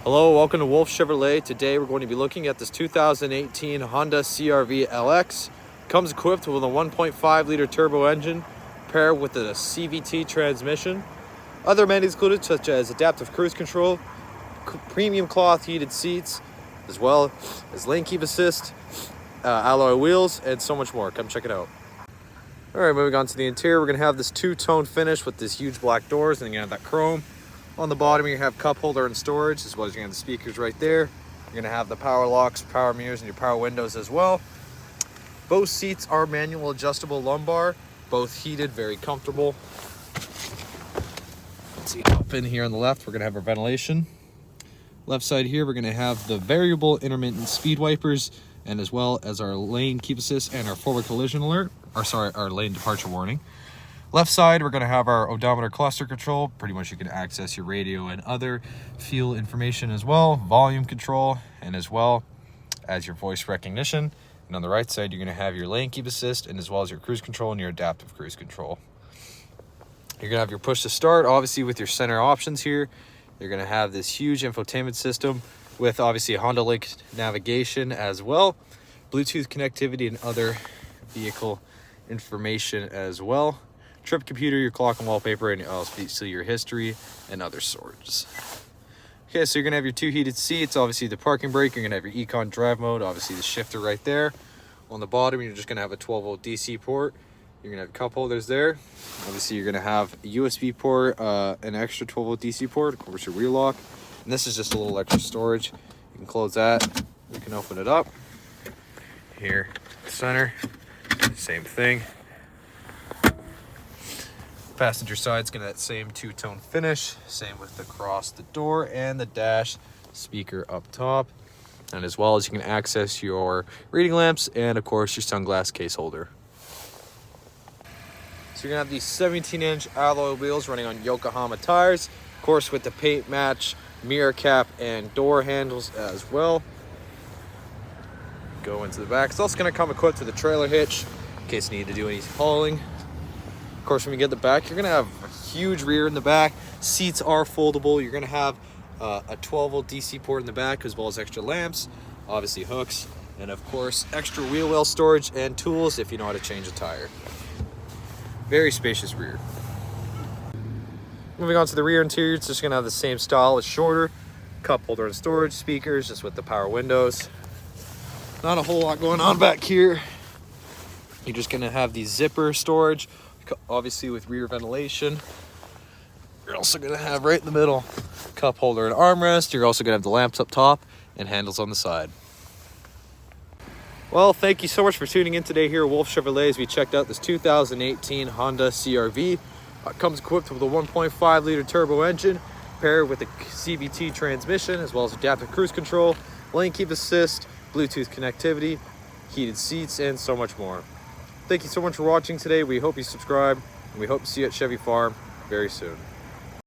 Hello, welcome to Wolfe Chevrolet. Today we're going to be looking at this 2018 Honda CR-V LX. Comes equipped with a 1.5 liter turbo engine paired with a CVT transmission. Other amenities included such as adaptive cruise control, premium cloth heated seats, as well as lane keep assist, alloy wheels, and so much more. Come check it out. Alright, moving on to the interior, we're going to have this two-tone finish with this huge black doors, and you're going to have that chrome. On the bottom, you have cup holder and storage, as well as you're going to have the speakers right there. You're going to have the power locks, power mirrors, and your power windows as well. Both seats are manual adjustable lumbar, both heated, very comfortable. Let's see, up in here on the left, we're going to have our ventilation. Left side here, we're going to have the variable intermittent speed wipers, and as well as our lane keep assist and our forward collision alert, our lane departure warning. Left side, we're going to have our odometer cluster control. Pretty much you can access your radio and other fuel information as well, volume control, and as well as your voice recognition. And on the right side, you're going to have your lane keep assist and as well as your cruise control and your adaptive cruise control. You're going to have your push to start, obviously with your center options here. You're going to have this huge infotainment system with obviously Honda Link navigation as well, Bluetooth connectivity and other vehicle information as well. Trip computer, your clock and wallpaper, and obviously your history and other sorts. Okay, so you're gonna have your two heated seats, obviously the parking brake, you're gonna have your Econ drive mode, obviously the shifter right there. On the bottom, you're just gonna have a 12-volt DC port. You're gonna have cup holders there. Obviously, you're gonna have a USB port, an extra 12-volt DC port, of course your rear lock. And this is just a little extra storage. You can close that, you can open it up. Here, center, same thing. Passenger side's gonna have that same two-tone finish, same with across the door and the dash speaker up top, and as well as you can access your reading lamps and of course your sunglass case holder. So you're gonna have these 17-inch alloy wheels running on Yokohama tires, of course with the paint match mirror cap and door handles as well. Go into the back. It's also gonna come equipped with a trailer hitch in case you need to do any hauling. Of course, when you get the back, you're gonna have a huge rear in the back. Seats are foldable. You're gonna have a 12-volt DC port in the back, as well as extra lamps, obviously hooks, and of course, extra wheel well storage and tools if you know how to change a tire. Very spacious rear. Moving on to the rear interior, it's just gonna have the same style. It's shorter, cup holder and storage, speakers, just with the power windows. Not a whole lot going on back here. You're just gonna have the zipper storage, obviously with rear ventilation. You're also going to have right in the middle cup holder and armrest. You're also going to have the lamps up top and handles on the side. Well, thank you so much for tuning in today here at Wolfe Chevrolet as we checked out this 2018 Honda CR-V. Comes equipped with a 1.5 liter turbo engine paired with a CVT transmission as well as adaptive cruise control, lane keep assist, Bluetooth connectivity, heated seats, and so much more. Thank you so much for watching today. We hope you subscribe, and we hope to see you at Chevy Farm very soon.